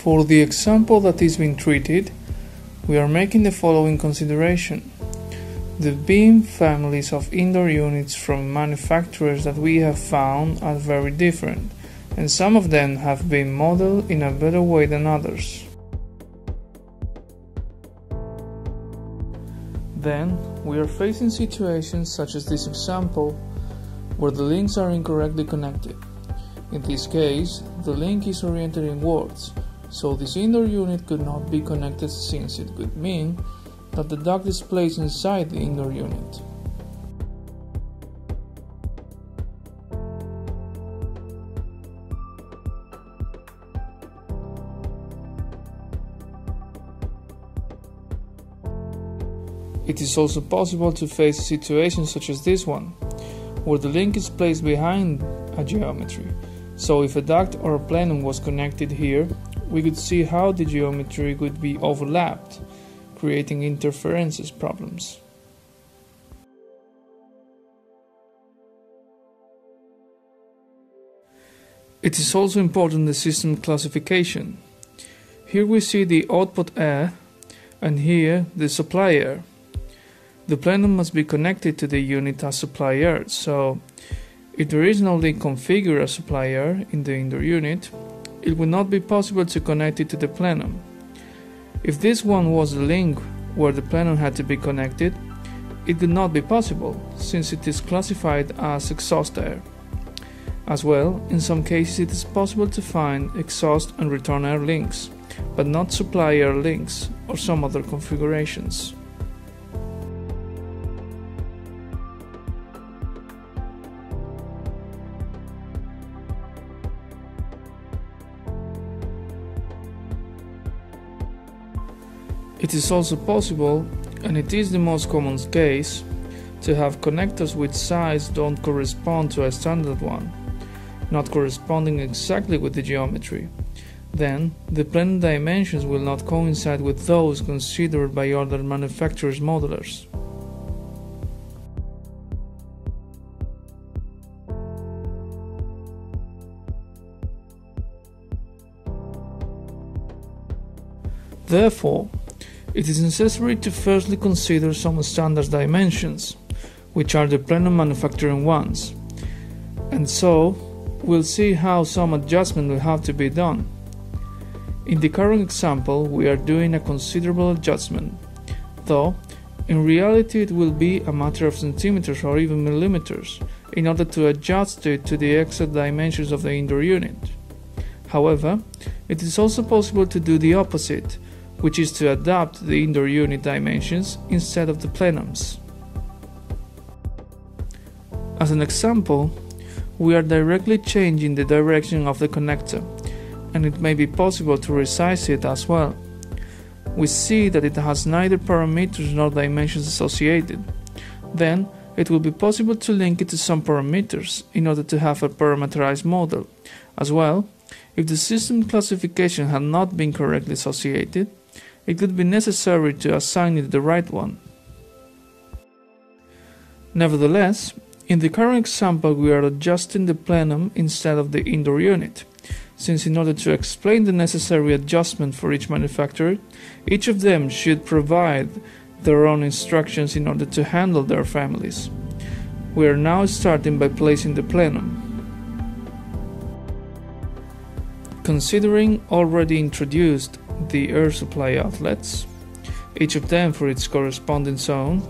For the example that is being treated, we are making the following consideration. The beam families of indoor units from manufacturers that we have found are very different, and some of them have been modeled in a better way than others. Then, we are facing situations such as this example, where the links are incorrectly connected. In this case, the link is oriented inwards, so this indoor unit could not be connected since it could mean that the dock is placed inside the indoor unit. It is also possible to face a situation such as this one, where the link is placed behind a geometry. So if a duct or a plenum was connected here, we could see how the geometry could be overlapped, creating interferences problems. It is also important the system classification. Here we see the output air, and here the supply air. The plenum must be connected to the unit as supply air, so if there is no link configured as supply air in the indoor unit, it would not be possible to connect it to the plenum. If this one was the link where the plenum had to be connected, it could not be possible, since it is classified as exhaust air. As well, in some cases it is possible to find exhaust and return air links, but not supply air links or some other configurations. It is also possible, and it is the most common case, to have connectors which size don't correspond to a standard one, not corresponding exactly with the geometry. Then, the plenum dimensions will not coincide with those considered by other manufacturers' modelers. Therefore, it is necessary to firstly consider some standard dimensions, which are the plenum manufacturing ones, and so we'll see how some adjustment will have to be done. In the current example, we are doing a considerable adjustment, though in reality it will be a matter of centimeters or even millimeters in order to adjust it to the exact dimensions of the indoor unit. However, it is also possible to do the opposite, which is to adapt the indoor unit dimensions instead of the plenums. As an example, we are directly changing the direction of the connector, and it may be possible to resize it as well. We see that it has neither parameters nor dimensions associated. Then, it will be possible to link it to some parameters in order to have a parameterized model. As well, if the system classification had not been correctly associated, it could be necessary to assign it the right one. Nevertheless, in the current example we are adjusting the plenum instead of the indoor unit, since in order to explain the necessary adjustment for each manufacturer, each of them should provide their own instructions in order to handle their families. We are now starting by placing the plenum. Considering already introduced the air supply outlets, each of them for its corresponding zone,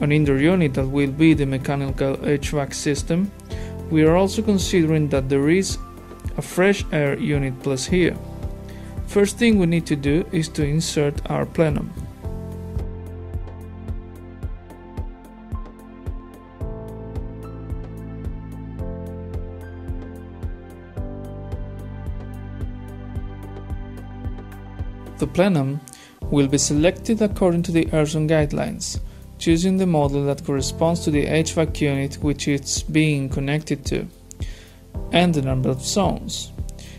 an indoor unit that will be the mechanical HVAC system, we are also considering that there is a fresh air unit placed here. First thing we need to do is to insert our plenum. The plenum will be selected according to the Airzone guidelines, choosing the model that corresponds to the HVAC unit which it's being connected to, and the number of zones.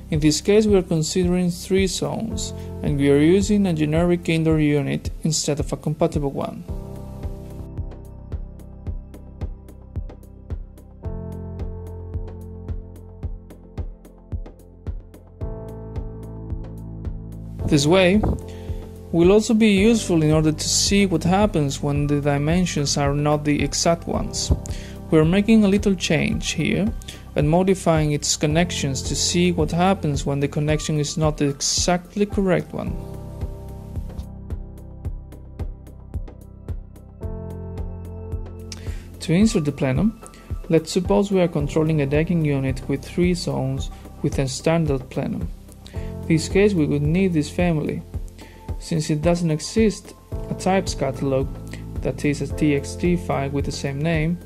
In this case we are considering 3 zones, and we are using a generic indoor unit instead of a compatible one. This way will also be useful in order to see what happens when the dimensions are not the exact ones. We are making a little change here and modifying its connections to see what happens when the connection is not the exactly correct one. To insert the plenum, let's suppose we are controlling a decking unit with 3 zones with a standard plenum. In this case we would need this family. Since it doesn't exist a types catalog, that is a txt file with the same name,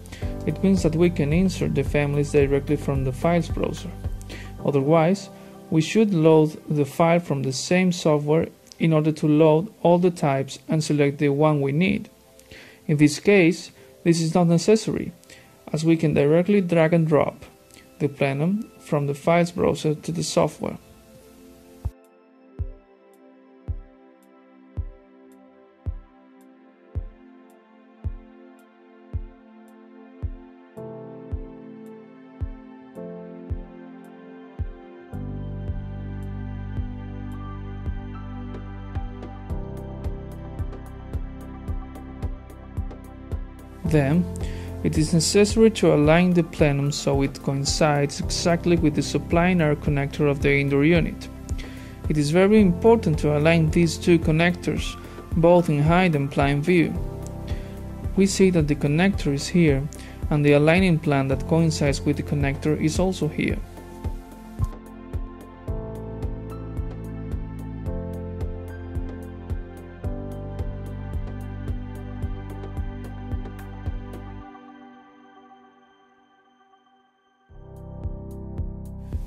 it means that we can insert the families directly from the files browser. Otherwise, we should load the file from the same software in order to load all the types and select the one we need. In this case, this is not necessary, as we can directly drag and drop the plenum from the files browser to the software. Then, it is necessary to align the plenum so it coincides exactly with the supply and air connector of the indoor unit. It is very important to align these two connectors, both in hide and plan view. We see that the connector is here, and the aligning plan that coincides with the connector is also here.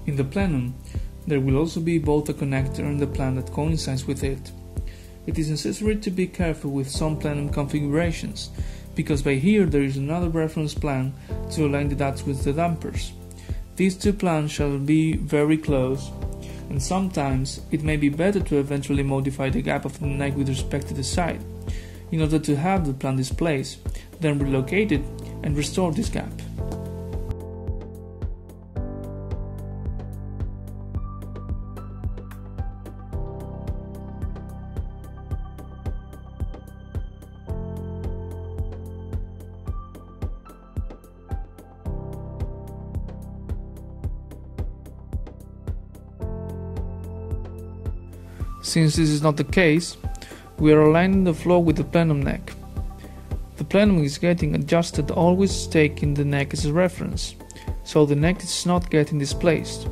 In the plenum, there will also be both a connector and the plan that coincides with it. It is necessary to be careful with some plenum configurations, because by here there is another reference plan to align the ducts with the dampers. These two plans shall be very close, and sometimes it may be better to eventually modify the gap of the neck with respect to the side, in order to have the plan displaced, then relocate it and restore this gap. Since this is not the case, we are aligning the floor with the plenum neck. The plenum is getting adjusted always taking the neck as a reference, so the neck is not getting displaced.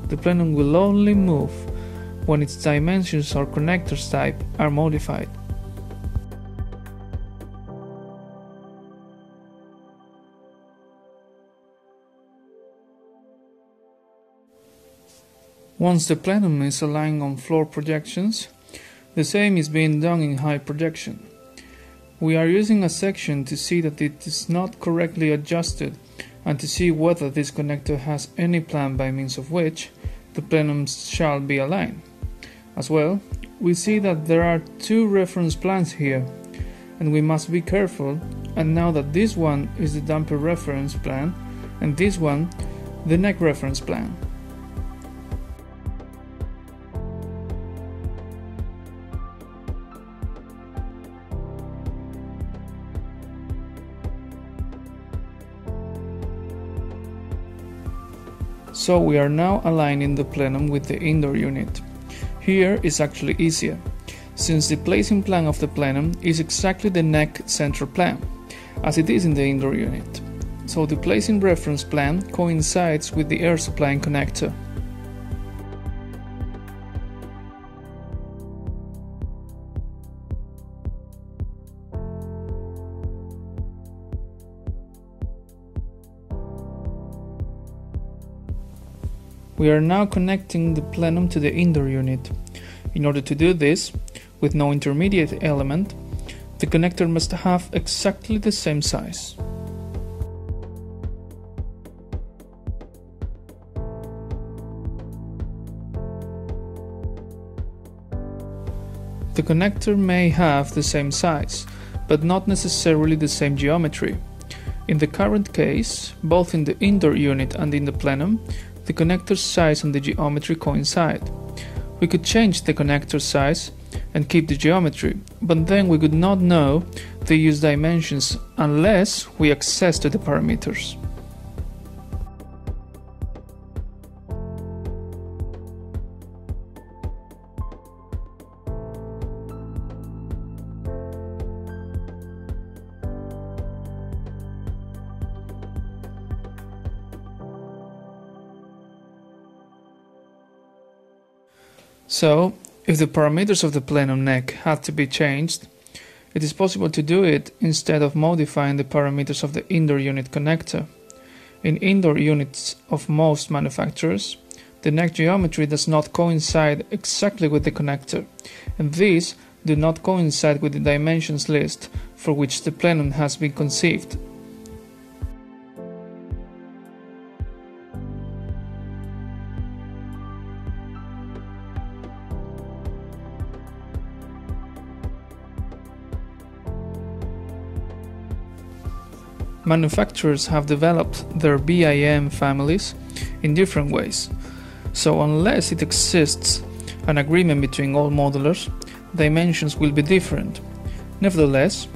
The plenum will only move when its dimensions or connectors type are modified. Once the plenum is aligned on floor projections, the same is being done in height projection. We are using a section to see that it is not correctly adjusted and to see whether this connector has any plan by means of which the plenum shall be aligned. As well, we see that there are 2 reference plans here, and we must be careful and know that this one is the damper reference plan and this one the neck reference plan. So we are now aligning the plenum with the indoor unit. Here is actually easier, since the placing plan of the plenum is exactly the neck center plan, as it is in the indoor unit. So the placing reference plan coincides with the air supplying connector. We are now connecting the plenum to the indoor unit. In order to do this, with no intermediate element, the connector must have exactly the same size. The connector may have the same size, but not necessarily the same geometry. In the current case, both in the indoor unit and in the plenum, the connector's size and the geometry coincide. We could change the connector size and keep the geometry, but then we could not know the used dimensions unless we access to the parameters. So, if the parameters of the plenum neck had to be changed, it is possible to do it instead of modifying the parameters of the indoor unit connector. In indoor units of most manufacturers, the neck geometry does not coincide exactly with the connector, and these do not coincide with the dimensions list for which the plenum has been conceived. Manufacturers have developed their BIM families in different ways, so unless it exists an agreement between all modelers, dimensions will be different. Nevertheless,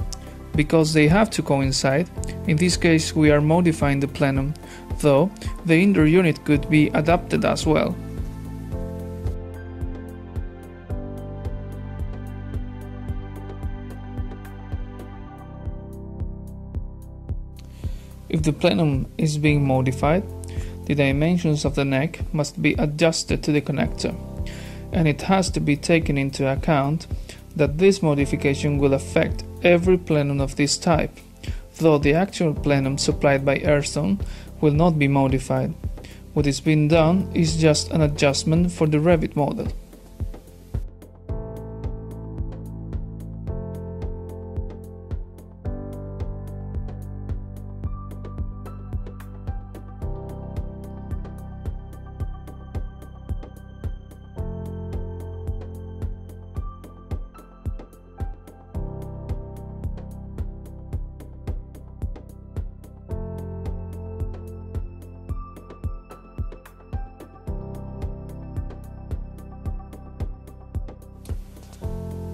because they have to coincide, in this case we are modifying the plenum, though the indoor unit could be adapted as well. If the plenum is being modified, the dimensions of the neck must be adjusted to the connector, and it has to be taken into account that this modification will affect every plenum of this type, though the actual plenum supplied by Airzone will not be modified. What is being done is just an adjustment for the Revit model.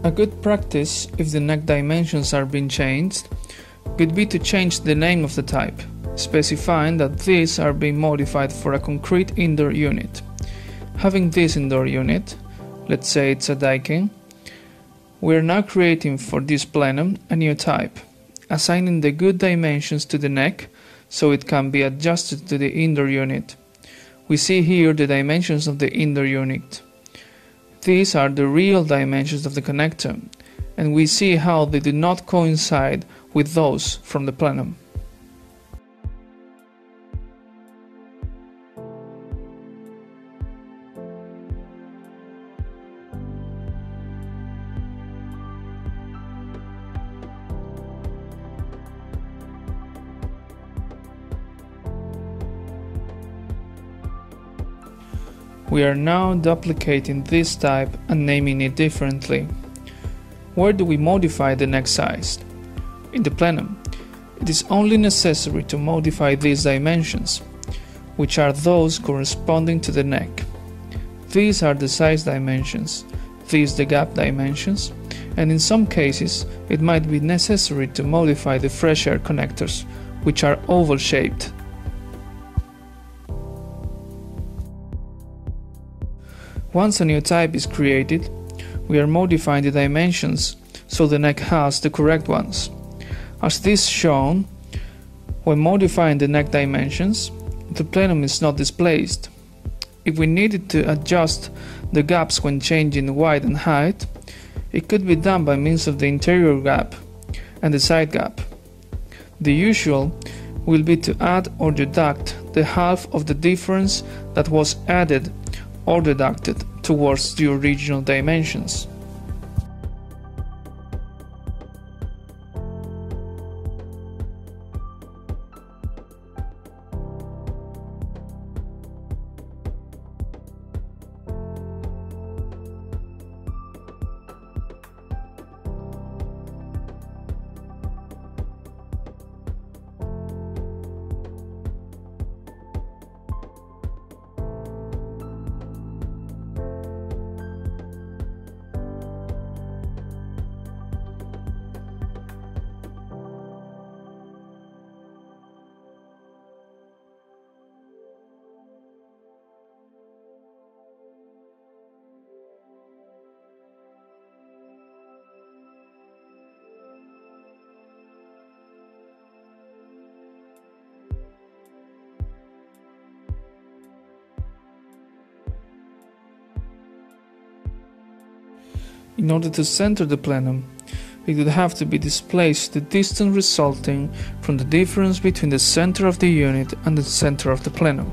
A good practice, if the neck dimensions are being changed, could be to change the name of the type, specifying that these are being modified for a concrete indoor unit. Having this indoor unit, let's say it's a Daikin, we are now creating for this plenum a new type, assigning the good dimensions to the neck so it can be adjusted to the indoor unit. We see here the dimensions of the indoor unit. These are the real dimensions of the connector, and we see how they do not coincide with those from the plenum. We are now duplicating this type and naming it differently. Where do we modify the neck size? In the plenum, it is only necessary to modify these dimensions, which are those corresponding to the neck. These are the size dimensions, these the gap dimensions, and in some cases it might be necessary to modify the fresh air connectors, which are oval shaped. Once a new type is created, we are modifying the dimensions so the neck has the correct ones. As this shown, when modifying the neck dimensions, the plenum is not displaced. If we needed to adjust the gaps when changing width and height, it could be done by means of the interior gap and the side gap. The usual will be to add or deduct the half of the difference that was added or deducted towards the original dimensions. In order to center the plenum, it would have to be displaced the distance resulting from the difference between the center of the unit and the center of the plenum.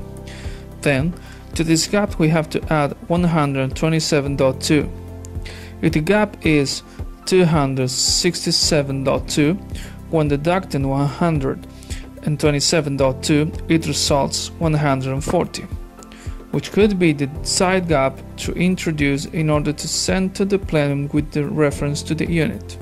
Then, to this gap we have to add 127.2. If the gap is 267.2, when deducting 127.2, it results 140, which could be the side gap to introduce in order to center the plenum with the reference to the unit.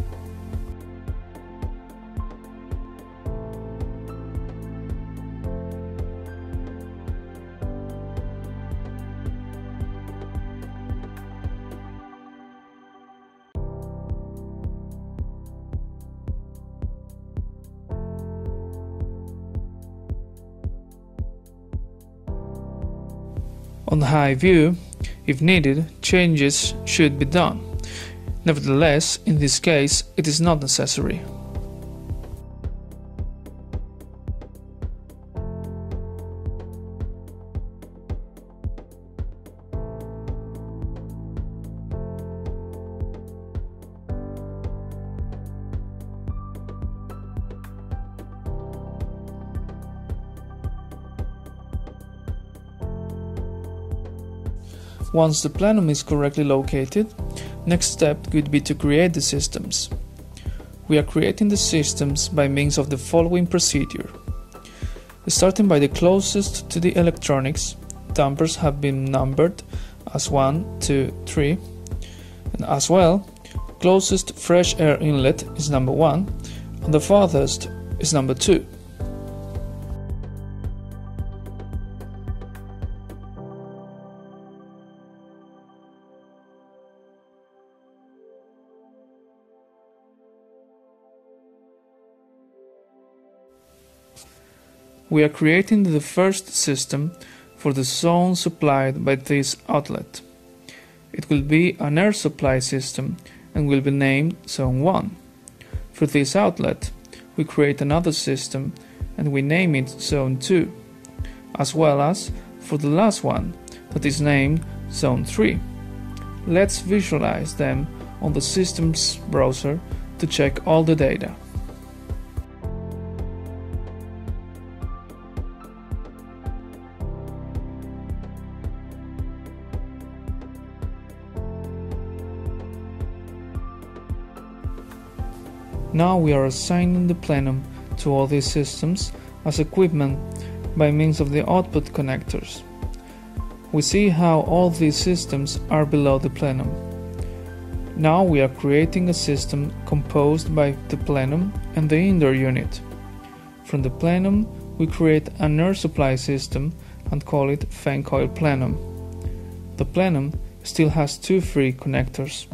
On the high view, if needed, changes should be done. Nevertheless, in this case, it is not necessary. Once the plenum is correctly located, next step would be to create the systems. We are creating the systems by means of the following procedure. Starting by the closest to the electronics, dampers have been numbered as 1, 2, 3, and as well, closest fresh air inlet is number 1, and the farthest is number 2. We are creating the first system for the zone supplied by this outlet. It will be an air supply system and will be named Zone 1. For this outlet, we create another system and we name it Zone 2, as well as for the last one that is named Zone 3. Let's visualize them on the systems browser to check all the data. Now we are assigning the plenum to all these systems as equipment by means of the output connectors. We see how all these systems are below the plenum. Now we are creating a system composed by the plenum and the indoor unit. From the plenum we create an air supply system and call it fan coil plenum. The plenum still has two free connectors.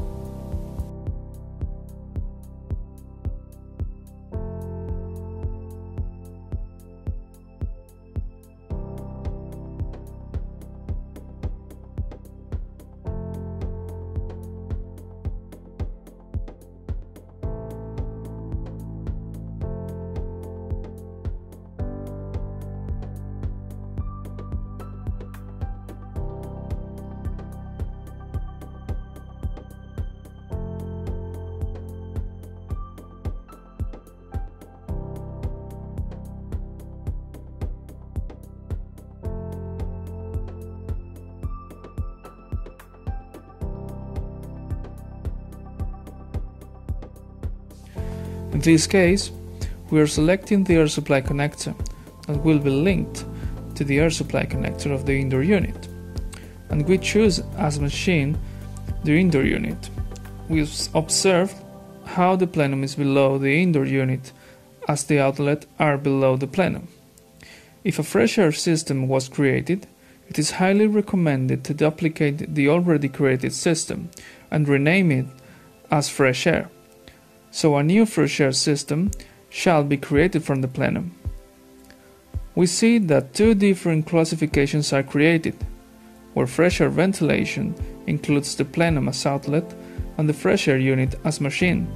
In this case, we are selecting the air supply connector that will be linked to the air supply connector of the indoor unit, and we choose as machine the indoor unit. We observe how the plenum is below the indoor unit as the outlet are below the plenum. If a fresh air system was created, it is highly recommended to duplicate the already created system and rename it as fresh air. So a new fresh air system shall be created from the plenum. We see that two different classifications are created, where fresh air ventilation includes the plenum as outlet and the fresh air unit as machine.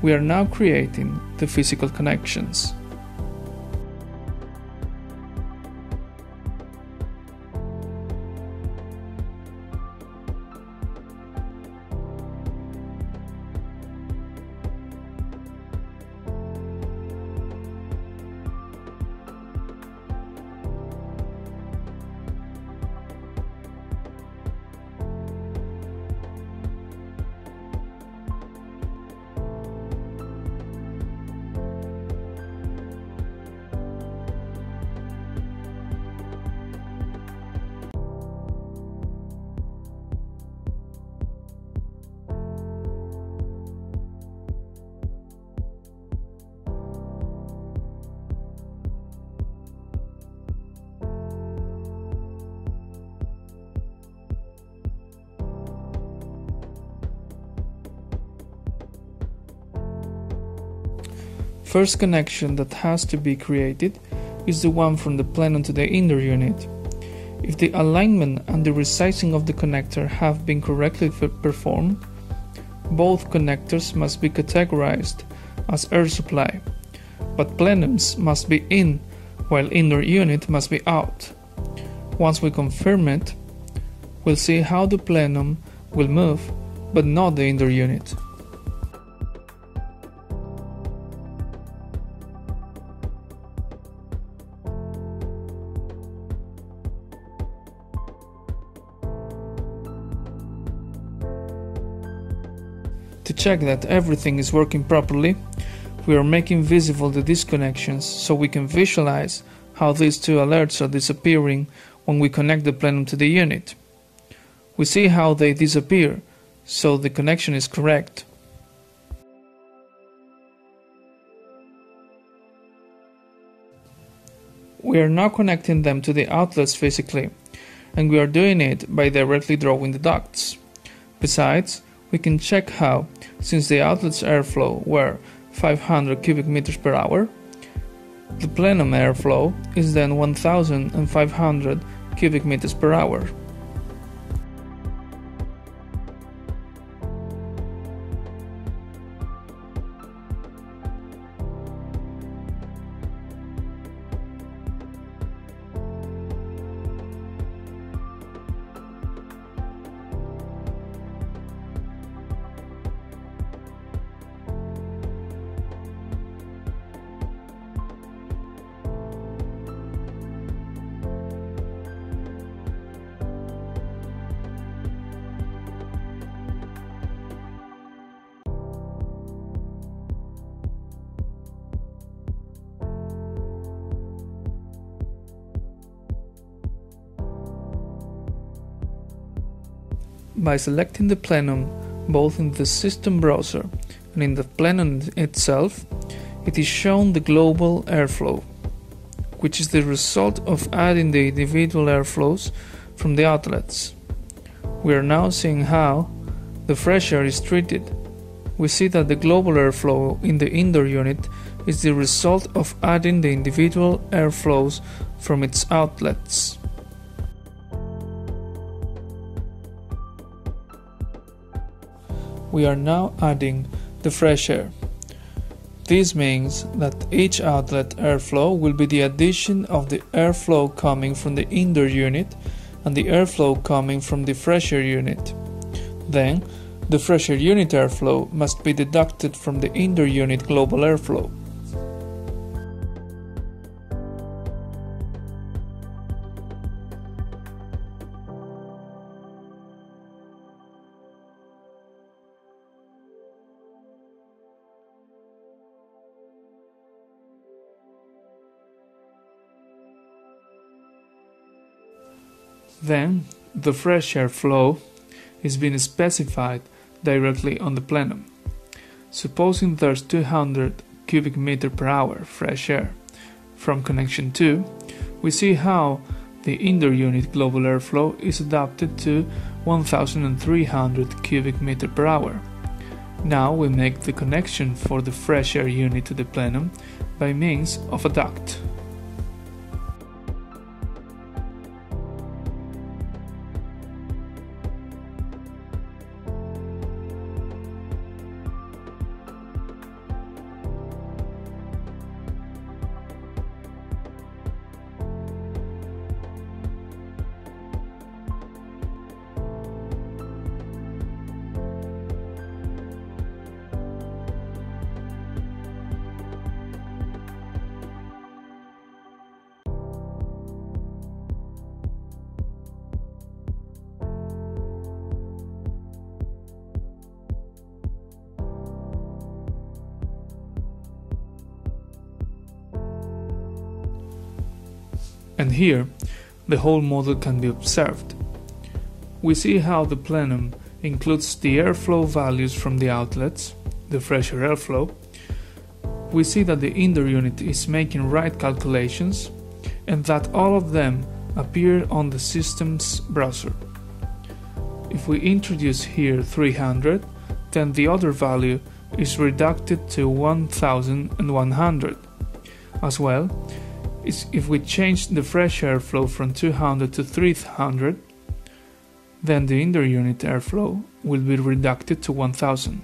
We are now creating the physical connections. First connection that has to be created is the one from the plenum to the indoor unit. If the alignment and the resizing of the connector have been correctly performed, both connectors must be categorized as air supply, but plenums must be in while indoor unit must be out. Once we confirm it, we'll see how the plenum will move, but not the indoor unit. To check that everything is working properly, we are making visible the disconnections so we can visualize how these two alerts are disappearing when we connect the plenum to the unit. We see how they disappear, so the connection is correct. We are now connecting them to the outlets physically, and we are doing it by directly drawing the ducts. Besides, we can check how, since the outlet's airflow were 500 cubic meters per hour, the plenum airflow is then 1500 cubic meters per hour. By selecting the plenum both in the system browser and in the plenum itself, it is shown the global airflow, which is the result of adding the individual airflows from the outlets. We are now seeing how the fresh air is treated. We see that the global airflow in the indoor unit is the result of adding the individual airflows from its outlets. We are now adding the fresh air. This means that each outlet airflow will be the addition of the airflow coming from the indoor unit and the airflow coming from the fresh air unit. Then, the fresh air unit airflow must be deducted from the indoor unit global airflow. Then, the fresh air flow is being specified directly on the plenum. Supposing there's 200 cubic meter per hour fresh air from connection 2, we see how the indoor unit global airflow is adapted to 1300 cubic meter per hour. Now we make the connection for the fresh air unit to the plenum by means of a duct. And here, the whole model can be observed. We see how the plenum includes the airflow values from the outlets, the fresh air airflow. We see that the indoor unit is making right calculations and that all of them appear on the system's browser. If we introduce here 300, then the other value is reduced to 1100. As well, if we change the fresh airflow from 200 to 300, then the inter-unit airflow will be reduced to 1000.